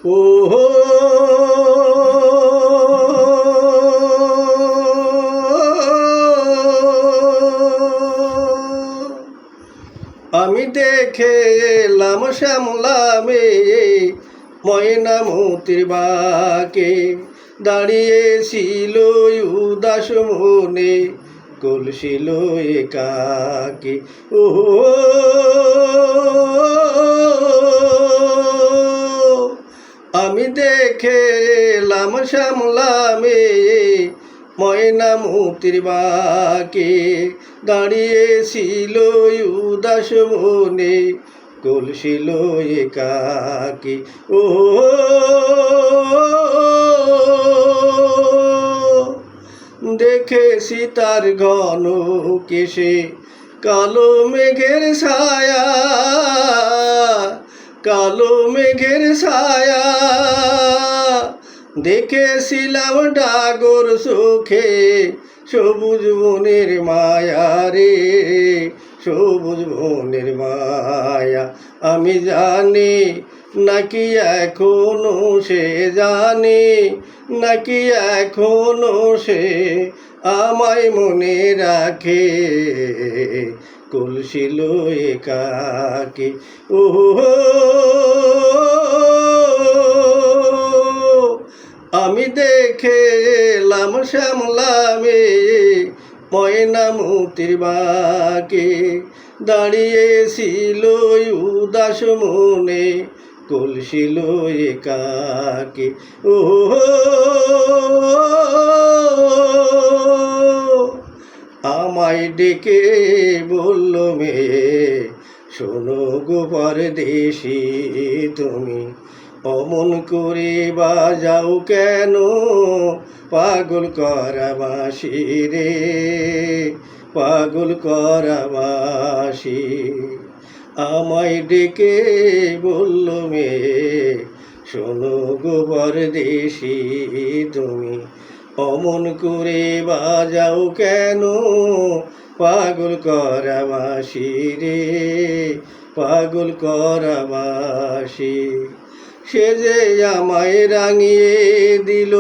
ও আমি দেখে এলাম শ্যামলা মেয়ে ময়নামতির বাকে, দাঁড়িয়েছিল উদাস মনে কলসিল একাকে। ও আমি দেখে এলাম শ্যামলা মেয়ে ময়নামতির বাকে, দাঁড়িয়েছিল উদাস মনে কলসিল একাকে। ও দেখেছি তার ঘন কেশে কালো মেঘের ছায়া, কালো মেঘের ছায়া। দেখেছিলাম ডাগর চোখে সবুজ বনের মায়া রে, সবুজ বনের মায়া। আমি জানি নাকি এখনো সে জানে, নাকি এখনো সে আমায় মনে রাখে কলসিল একাকে। ও আমি দেখে এলাম শ্যামলা মেয়ে ময়নামতির বাকে, দাঁড়িয়েছিল উদাস মনে কলসিল একাকে। ও আমায় ডেকে বলল মেয়ে, শোনো গো পরদেশি তুমি অমন করে বাজাও কেন পাগল করা বাঁশি রে, পাগল করা বাঁশি। আমায় ডেকে বলল মেয়ে, শোনো গো পরদেশি তুমি অমন করে বাজাও কেন পাগল করা বাঁশি রে, পাগল করা বাঁশি। সে যে আমায় রাঙিয়ে দিল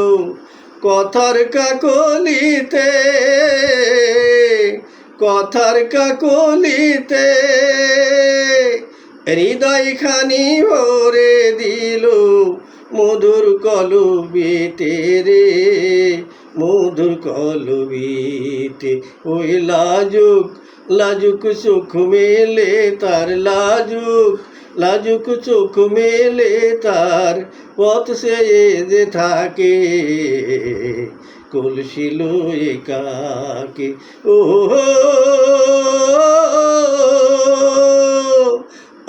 কথার কাকলিতে, কথার কাকলিতে। হৃদয়খানি ভরে দিল মধুর কলবিতে রে, মধুর কলবিতে। ওই লাজুক লাজুক চোখ মেলে তার, লাজুক লাজুক চোখ মেলে তার, পথ সে যে থাকে কলসিল একাকে। ও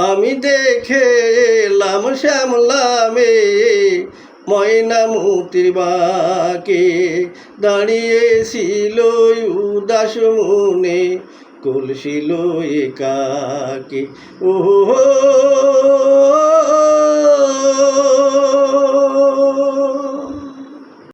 আমি দেখে এলাম শ্যামলা মেয়ে ময়নামতির বাকে, দাঁড়িয়েছিল উদাস মনে কলসিল একাকে। ও